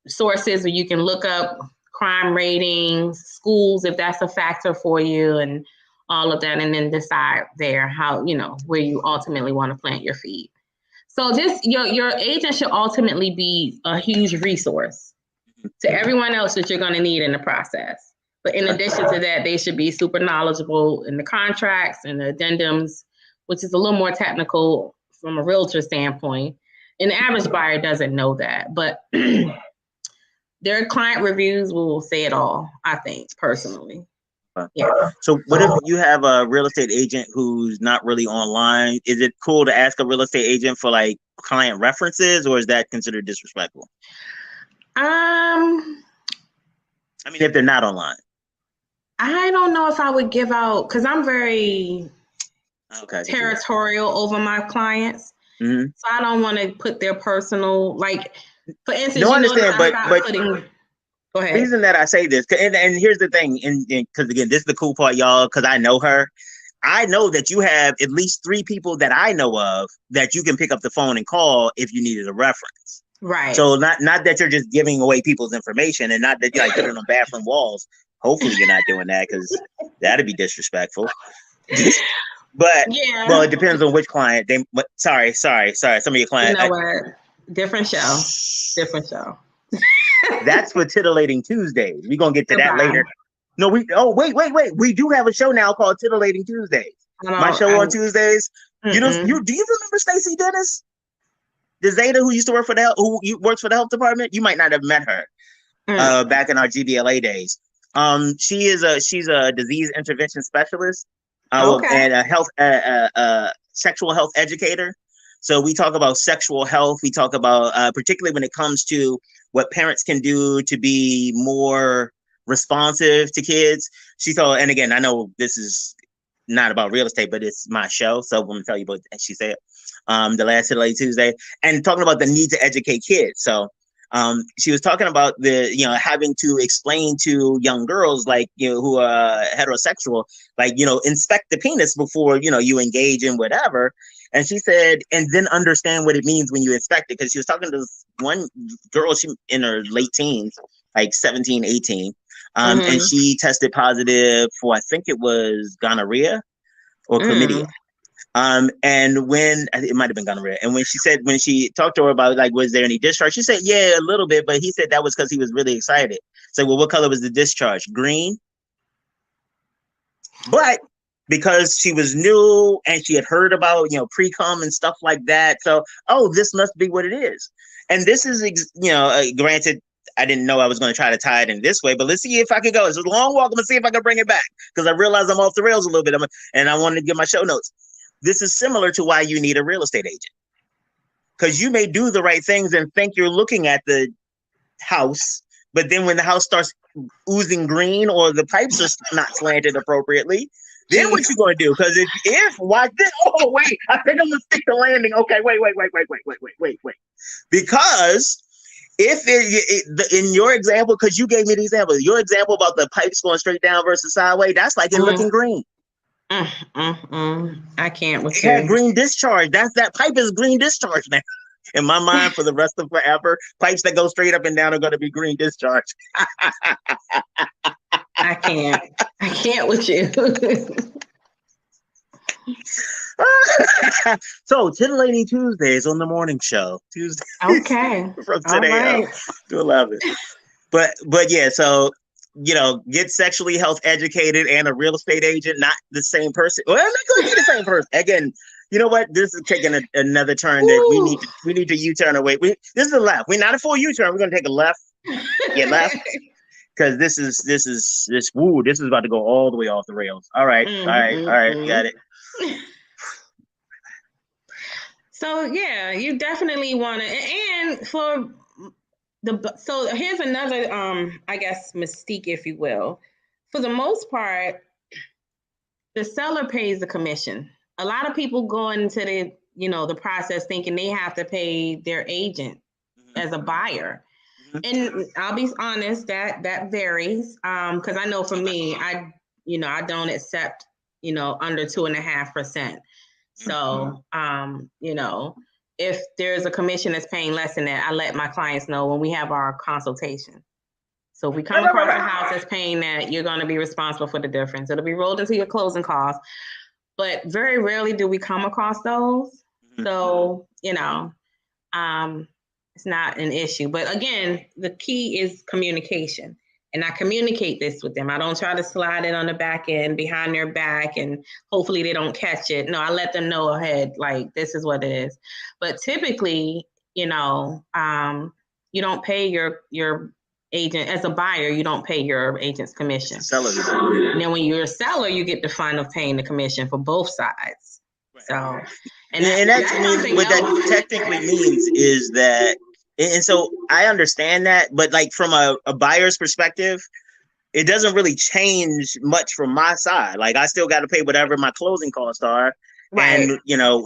sources where you can look up crime ratings, schools, if that's a factor for you, and all of that, and then decide there how, where you ultimately want to plant your feet. So just your agent should ultimately be a huge resource to everyone else that you're going to need in the process. But in addition to that, they should be super knowledgeable in the contracts and the addendums, which is a little more technical from a realtor standpoint. And the average buyer doesn't know that, but their client reviews will say it all, I think, personally. Yeah. So what if you have a real estate agent who's not really online? Is it cool to ask a real estate agent for like client references, or is that considered disrespectful? I mean, if they're not online. I don't know if I would give out, because I'm very territorial over my clients. Mm-hmm. So I don't want to put their personal, like, for instance, no, understand, but go ahead. The reason that I say this, and here's the thing, and because again, this is the cool part, y'all, because I know her. I know that you have at least 3 people that I know of that you can pick up the phone and call if you needed a reference. Right. So not that you're just giving away people's information, and not that you like put it on bathroom walls. Hopefully you're not doing that, because that'd be disrespectful. But yeah. Well, it depends on which client. Sorry. Some of your clients. You know what? Different show. That's for Titillating Tuesdays. We're gonna get to that later. No, wait. We do have a show now called Titillating Tuesdays. My show on Tuesdays. Do you remember Stacey Dennis? The Zeta who used to work for works for the health department? You might not have met her back in our GBLA days. She's a disease intervention specialist and a sexual health educator. So we talk about sexual health. We talk about particularly when it comes to what parents can do to be more responsive to kids. And again, I know this is not about real estate, but it's my show, so I'm gonna tell you what she said. The last Titillating Tuesday, and talking about the need to educate kids. So she was talking about having to explain to young girls who are heterosexual, inspect the penis before you engage in whatever. And she said, and then understand what it means when you inspect it, because she was talking to this one girl, she in her late teens, like 17, 18, and she tested positive for, I think it was gonorrhea or chlamydia. And when it might have been gonorrhea, and when she talked to her about was there any discharge, she said, yeah, a little bit, but he said that was because he was really excited. So, well, what color was the discharge? Green. But because she was new and she had heard about pre-cum and stuff like that, so this must be what it is. And this is granted, I didn't know I was going to try to tie it in this way, but let's see if I can go. It's a long walk. I'm gonna see if I can bring it back, because I realize I'm off the rails a little bit, and I wanted to give my show notes. This is similar to why you need a real estate agent, because you may do the right things and think you're looking at the house, but then when the house starts oozing green or the pipes are not slanted appropriately, then what you going to do? Because if watch this, wait, I think I'm gonna stick the landing. Okay, wait. Because if in your example, because you gave me the example, your example about the pipes going straight down versus sideways, that's like it looking green. I can't with you. It had green discharge. That pipe is green discharge now. In my mind, for the rest of forever, pipes that go straight up and down are going to be green discharge. I can't with you. So, Titillating Tuesdays on the morning show. Tuesday. Okay. From 10 a.m. to 11. But yeah, so get sexually health educated and a real estate agent, not the same person. Well, it could be the same person. Again, you know what? This is taking another turn that we need to U-turn away. This is a left. We're not a full U-turn. We're going to take a left. Get left. Because this is about to go all the way off the rails. All right. Got it. So yeah, you definitely want to, and so here's another I guess mystique, if you will. For the most part, the seller pays the commission. A lot of people go into the process thinking they have to pay their agent as a buyer. And I'll be honest, that varies. Because I know for me, I don't accept, under 2.5%. So, if there's a commission that's paying less than that, I let my clients know when we have our consultation. So if we come across a house that's paying that, you're going to be responsible for the difference. It'll be rolled into your closing costs. But very rarely do we come across those. So, it's not an issue. But again, the key is communication. And I communicate this with them. I don't try to slide it on the back end behind their back and hopefully they don't catch it. No, I let them know ahead, like, this is what it is. But typically, you don't pay your agent as a buyer, you don't pay your agent's commission. And then when you're a seller, you get the fun of paying the commission for both sides. So, and that's what that technically means is that, and so I understand that, but like from a buyer's perspective, it doesn't really change much from my side. Like I still got to pay whatever my closing costs are, right. And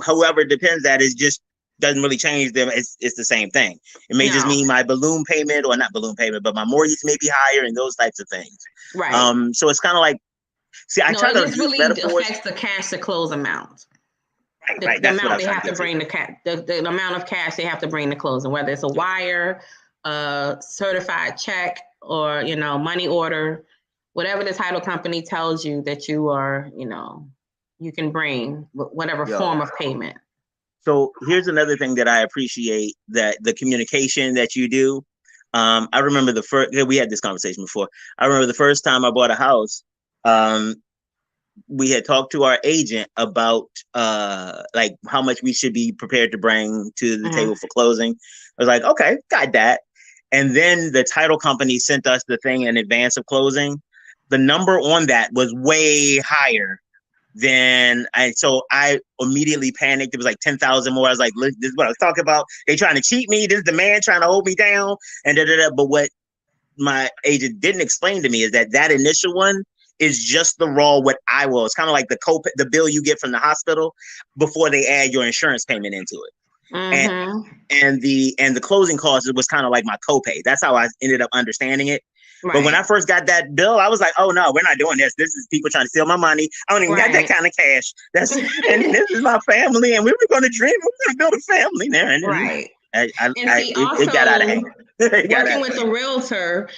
whoever depends that is just doesn't really change them. It's the same thing. It may just mean my balloon payment, or not balloon payment, but my mortgage may be higher and those types of things. Right. So it's kind of like, I try to use really metaphors. Affects the cash to close amount. Right. The amount they have to bring the amount of cash they have to bring to closing, whether it's a wire, a certified check, or money order, whatever the title company tells you that you are, you can bring whatever form of payment. So here's another thing that I appreciate, that the communication that you do. I remember we had this conversation before. I remember the first time I bought a house. We had talked to our agent about like how much we should be prepared to bring to the table for closing. I was like, okay, got that. And then the title company sent us the thing in advance of closing. The number on that was way higher than so I immediately panicked. It was like 10,000 more. I was like, look, this is what I was talking about. They trying to cheat me. This is the man trying to hold me down. And But what my agent didn't explain to me is that initial one is just the raw what I will. It's kind of like the bill you get from the hospital before they add your insurance payment into it. And the closing costs, it was kind of like my copay. That's how I ended up understanding it. Right. But when I first got that bill, I was like, oh no, we're not doing this. This is people trying to steal my money. I don't even got that kind of cash. And this is my family, and we were going to dream. We were going to build a family there. And right. It got out of hand. Working with a realtor,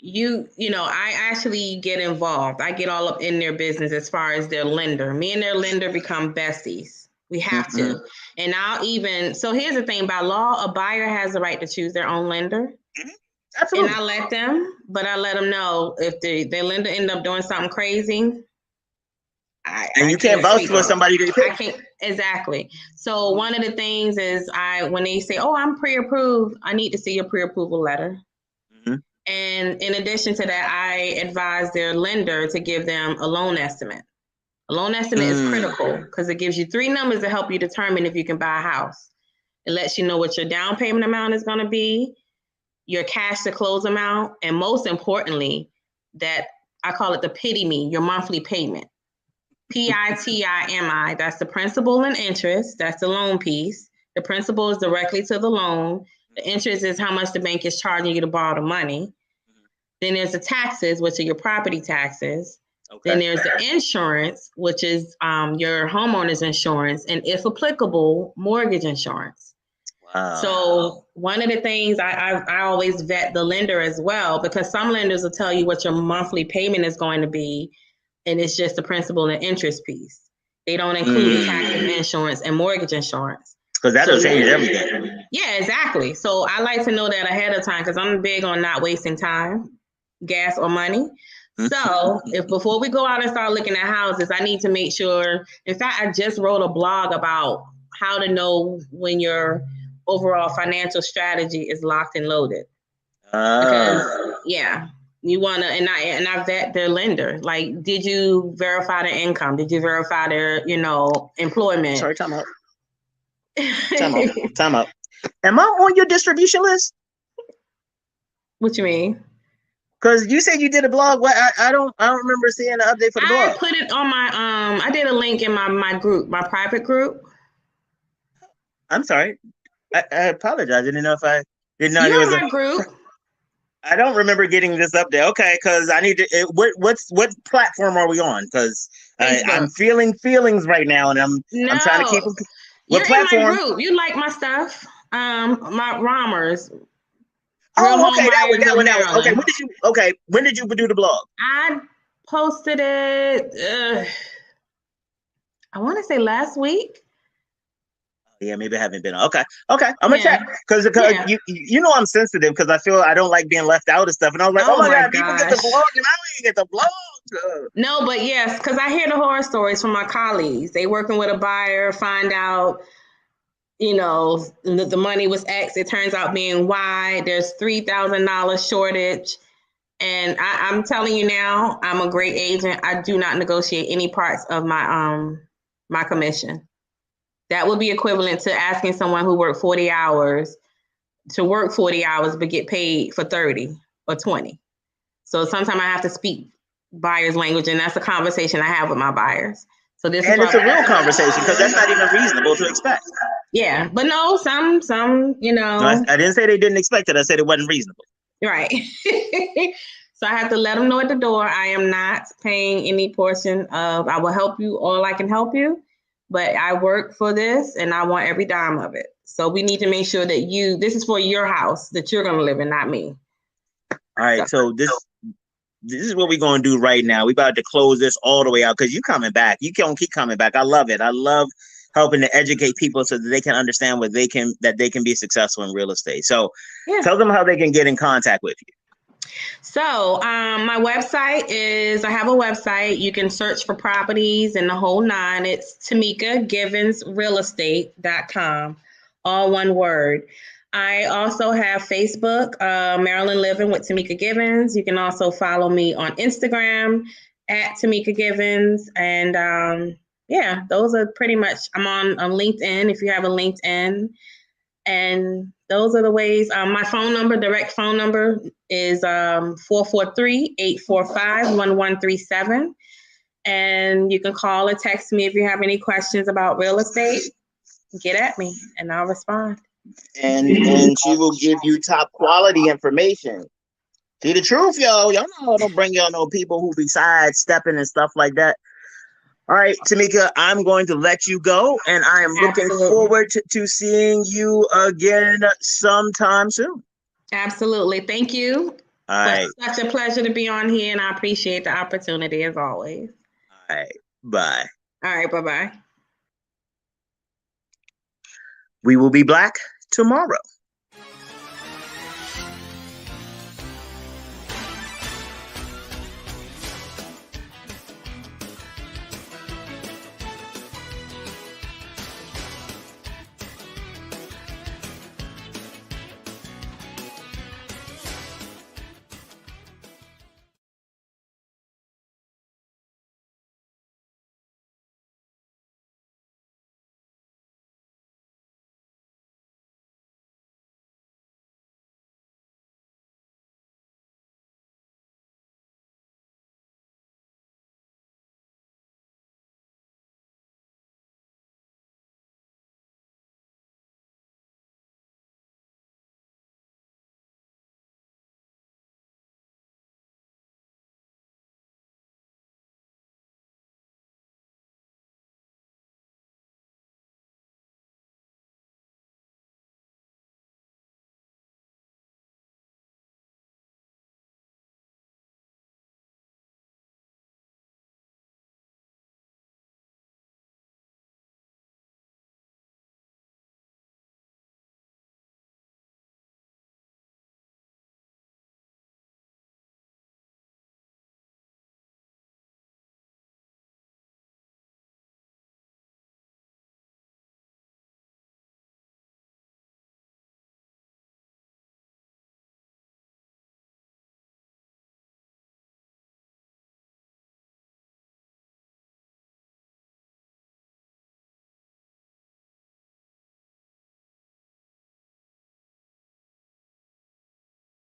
I actually get involved. I get all up in their business as far as their lender. Me and their lender become besties. We have to. And so here's the thing, by law, a buyer has the right to choose their own lender. Absolutely. And I let them know if their lender end up doing something crazy. You can't vouch for somebody to pick. I can't, exactly. So one of the things is when they say, oh, I'm pre-approved, I need to see your pre-approval letter. And in addition to that, I advise their lender to give them a loan estimate. A loan estimate is critical because it gives you 3 numbers to help you determine if you can buy a house. It lets you know what your down payment amount is going to be, your cash to close amount, and most importantly, that I call it the PITIMI, your monthly payment. PITIMI, that's the principal and interest. That's the loan piece. The principal is directly to the loan. The interest is how much the bank is charging you to borrow the money. Then there's the taxes, which are your property taxes. Okay. Then there's the insurance, which is your homeowner's insurance, and if applicable, mortgage insurance. Wow. So one of the things I always vet the lender as well, because some lenders will tell you what your monthly payment is going to be, and it's just the principal and interest piece. They don't include taxes, insurance, and mortgage insurance. Because that'll change everything. Yeah, exactly. So I like to know that ahead of time because I'm big on not wasting time, gas, or money. So if before we go out and start looking at houses, I need to make sure. In fact, I just wrote a blog about how to know when your overall financial strategy is locked and loaded. Because you want to, and I vet their lender. Like, did you verify their income? Did you verify their, employment? Sorry, time out. Time out. Am I on your distribution list? What you mean? Because you said you did a blog. What I don't remember seeing an update for the blog. I put it on my I did a link in my group, my private group. I'm sorry. I apologize. I didn't know if I didn't know You're there was in my group. I don't remember getting this update. Okay, because I need to. What platform are we on? Because I'm Facebook. feeling feelings right now, and I'm trying to keep No, them. What you're in my platform? group. You like my stuff. My Rommers, Real Oh, Home okay, that one, Buyers that of one, that one. Okay, Maryland. when did you do the blog? I posted it. I want to say last week. Yeah, maybe I haven't been. Okay, okay, I'm gonna Yeah, check because yeah. you know I'm sensitive because I feel I don't like being left out of stuff, and I was like, oh Oh my my god, people get the gosh. blog and I don't even get the blog. No, but yes, because I hear the horror stories from my colleagues. They working with a buyer, find out, the money was X. It turns out being Y. There's $3,000 shortage. And I'm telling you now, I'm a great agent. I do not negotiate any parts of my commission. That would be equivalent to asking someone who worked 40 hours to work 40 hours but get paid for 30 or 20. So sometimes I have to speak buyer's language, and that's a conversation I have with my buyers. So this is And why. it's a real conversation because that's not even reasonable to expect. Yeah, but no, some, No, I didn't say they didn't expect it. I said it wasn't reasonable. right. So I have to let them know at the door, I am not paying any portion of, I will help you all I can help you, but I work for this and I want every dime of it. So we need to make sure that this is for your house that you're going to live in, not me. All right, so this is what we're going to do right now. We about to close this all the way out because you coming back. You can't keep coming back. I love it. I love helping to educate people so that they can understand they can be successful in real estate. So tell them how they can get in contact with you. So my website I have a website. You can search for properties and the whole nine. It's Tomeka Givens Realestate.com, all one word. I also have Facebook, Maryland Living with Tomeka Givens. You can also follow me on Instagram at Tomeka Givens. And those are pretty much, I'm on LinkedIn if you have a LinkedIn. And those are the ways. My phone number, direct phone number is 443-845-1137. And you can call or text me if you have any questions about real estate. Get at me and I'll respond. And she will give you top quality information. See the truth, y'all. Y'all know I don't bring y'all no people who be sidestepping and stuff like that. All right, Tomeka, I'm going to let you go, and I am looking forward to seeing you again sometime soon. Absolutely. Thank you. All right. Such a pleasure to be on here, and I appreciate the opportunity as always. All right. Bye. All right. Bye-bye. We will be black tomorrow.